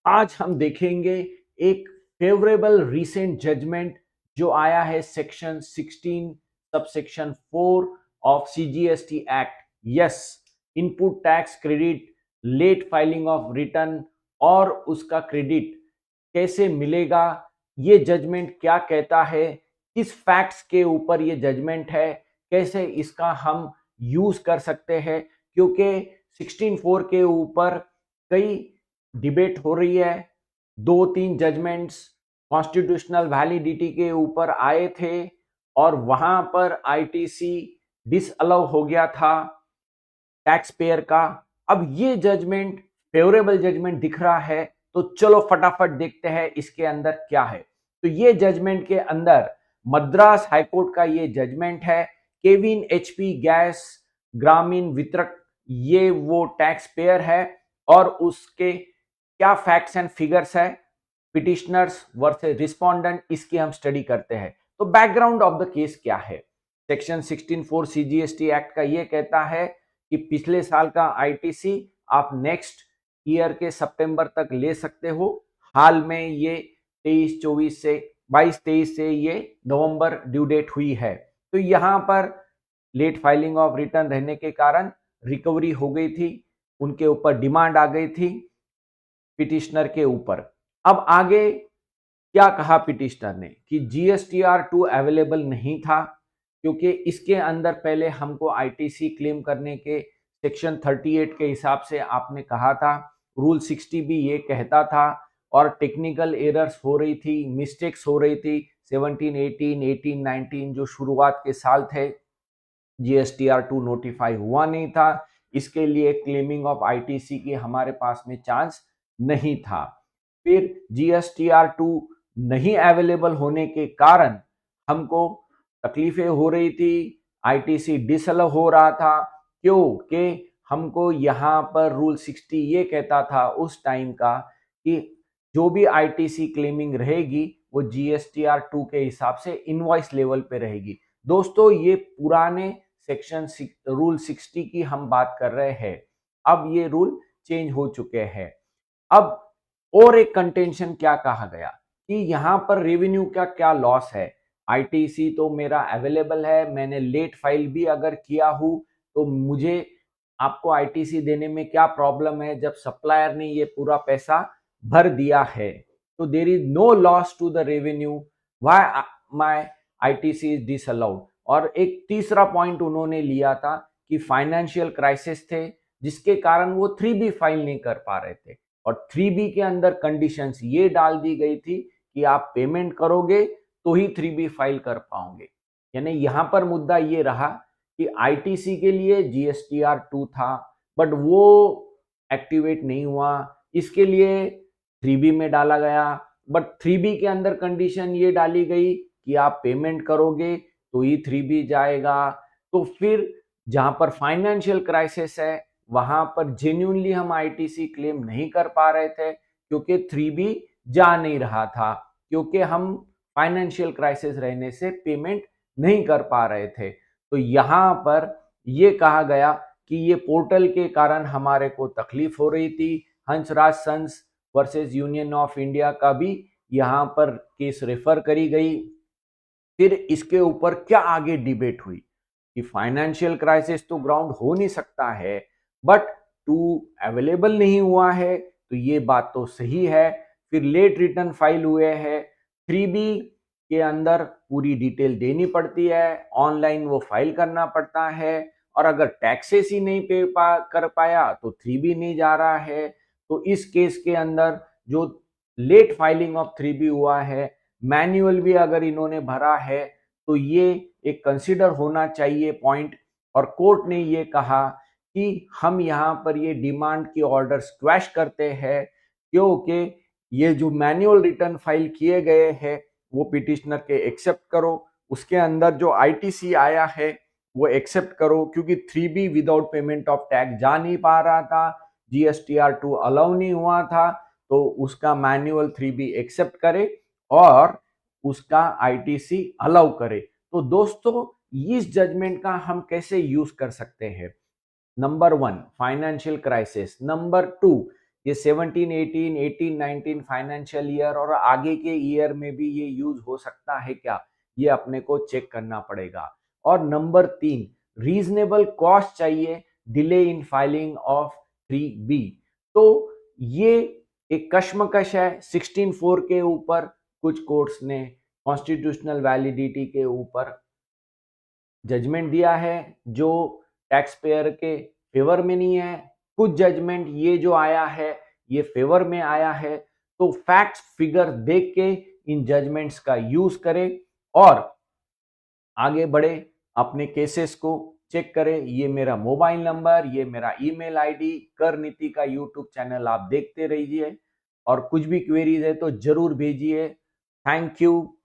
आज हम देखेंगे एक फेवरेबल रीसेंट जजमेंट जो आया है section 16 subsection 4 of CGST act. Yes, input tax credit, late filing of return और उसका क्रेडिट कैसे मिलेगा, ये जजमेंट क्या कहता है, किस फैक्ट्स के ऊपर ये जजमेंट है, कैसे इसका हम यूज कर सकते हैं। क्योंकि 16.4 के ऊपर कई डिबेट हो रही है। 2-3 जजमेंट्स कॉन्स्टिट्यूशनल वैलिडिटी के ऊपर आए थे और वहां पर आईटीसी डिसअलाउ हो गया था टैक्स पेयर का। अब ये जजमेंट फेवरेबल जजमेंट दिख रहा है, तो चलो फटाफट देखते हैं इसके अंदर क्या है। तो ये जजमेंट के अंदर मद्रास हाईकोर्ट का ये जजमेंट है। केविन एचपी गैस ग्रामीण वितरक ये वो टैक्स पेयर है और उसके क्या फैक्ट्स एंड फिगर्स है, पिटिशनर्स वर्सेस रिस्पोंडेंट, इसकी हम स्टडी करते हैं। तो बैकग्राउंड ऑफ द केस क्या है। सेक्शन 16(4) सीजीएसटी एक्ट का ये कहता है कि पिछले साल का आईटीसी आप नेक्स्ट ईयर के सितंबर तक ले सकते हो। हाल में ये 23-24 से 22-23 से ये नवंबर ड्यू डेट हुई है। तो यहां पर लेट फाइलिंग ऑफ रिटर्न रहने के कारण रिकवरी हो गई थी, उनके ऊपर डिमांड आ गई थी पिटिशनर के ऊपर। अब आगे क्या कहा पिटिशनर ने कि जीएसटीआर2 अवेलेबल नहीं था, क्योंकि इसके अंदर पहले हमको आईटीसी क्लेम करने के सेक्शन 38 के हिसाब से आपने कहा था, रूल 60 भी ये कहता था और टेक्निकल एरर्स हो रही थी, मिस्टेक्स हो रही थी। 17, 18, 18, 19 जो शुरुआत के साल थे, जीएसटीआर2 नोटिफाई हुआ नहीं था, इसके लिए क्लेमिंग ऑफ आईटीसी की हमारे पास में चांस नहीं था। फिर जीएसटीआर2 नहीं अवेलेबल होने के कारण हमको तकलीफें हो रही थी, आईटीसी डिसअलाउ हो रहा था, क्योंकि हमको यहाँ पर रूल 60 ये कहता था उस टाइम का कि जो भी आईटीसी क्लेमिंग रहेगी वो जीएसटीआर2 के हिसाब से इनवॉइस लेवल पे रहेगी। दोस्तों, ये पुराने सेक्शन रूल 60 की हम बात कर रहे हैं। अब ये रूल चेंज हो चुके हैं। अब और एक कंटेंशन क्या कहा गया कि यहां पर रेवेन्यू का क्या लॉस है। आईटीसी तो मेरा अवेलेबल है, मैंने लेट फाइल भी अगर किया हूं तो मुझे आपको आईटीसी देने में क्या प्रॉब्लम है जब सप्लायर ने ये पूरा पैसा भर दिया है। तो there is no loss to the revenue, why my ITC is disallowed. और एक तीसरा पॉइंट उन्होंने लिया था कि फाइनेंशियल क्राइसिस थे जिसके कारण वो 3B फाइल नहीं कर पा रहे थे, और 3B के अंदर कंडीशंस ये डाल दी गई थी कि आप पेमेंट करोगे तो ही 3B फाइल कर पाओगे। यानी यहां पर मुद्दा ये रहा कि आईटीसी के लिए जीएसटीआर2 था बट वो एक्टिवेट नहीं हुआ, इसके लिए 3B में डाला गया, बट 3B के अंदर कंडीशन ये डाली गई कि आप पेमेंट करोगे तो ही 3B जाएगा। तो फिर जहां पर फाइनेंशियल क्राइसिस है वहां पर जेन्युइनली हम आईटीसी क्लेम नहीं कर पा रहे थे, क्योंकि 3B जा नहीं रहा था, क्योंकि हम फाइनेंशियल क्राइसिस रहने से पेमेंट नहीं कर पा रहे थे। तो यहां पर ये कहा गया कि ये पोर्टल के कारण हमारे को तकलीफ हो रही थी। Hansraj Sons versus Union of India का भी यहां पर केस रेफर करी गई। फिर इसके ऊपर क्या आगे डिबेट हुई कि फाइनेंशियल क्राइसिस तो ग्राउंड हो नहीं सकता है, बट टू अवेलेबल नहीं हुआ है, तो ये बात तो सही है। फिर लेट रिटर्न फाइल हुए हैं, 3B के अंदर पूरी डिटेल देनी पड़ती है, ऑनलाइन वो फाइल करना पड़ता है, और अगर टैक्सेस ही नहीं कर पाया तो 3B नहीं जा रहा है। तो इस केस के अंदर जो लेट फाइलिंग ऑफ 3B हुआ है, मैनुअल भी अगर इन्होंने भरा है, तो ये एक कंसिडर होना चाहिए पॉइंट। और कोर्ट ने ये कहा कि हम यहाँ पर ये डिमांड की ऑर्डर स्क्वैश करते हैं, क्योंकि ये जो मैनुअल रिटर्न फाइल किए गए हैं वो पिटिशनर के एक्सेप्ट करो, उसके अंदर जो आईटीसी आया है वो एक्सेप्ट करो, क्योंकि 3B without payment of tax जा नहीं पा रहा था, जीएसटीआर2 अलाउ नहीं हुआ था, तो उसका मैनुअल 3B एक्सेप्ट करे और उसका आईटीसी अलाउ करे। तो दोस्तों, इस जजमेंट का हम कैसे यूज कर सकते हैं। Number 1, financial crisis. नंबर 2, ये 17, 18, 18, 19 फाइनेंशियल ईयर और आगे के ईयर में भी ये यूज हो सकता है क्या, ये अपने को चेक करना पड़ेगा। और नंबर 3, रीजनेबल कॉस्ट चाहिए delay in filing of 3B। तो ये एक कश्मकश है 16(4) के ऊपर, कुछ कोर्ट्स ने कॉन्स्टिट्यूशनल वैलिडिटी के ऊपर जजमेंट दिया है जो टैक्स पेयर के फेवर में नहीं है। कुछ जजमेंट ये जो आया है ये फेवर में आया है। तो फैक्ट्स फिगर देख के इन जजमेंट्स का यूज करें और आगे बढ़े, अपने केसेस को चेक करें। ये मेरा मोबाइल नंबर, ये मेरा ईमेल आईडी, कर नीति का यूट्यूब चैनल आप देखते रहिए और कुछ भी क्वेरीज है तो जरूर भेजिए। Thank you.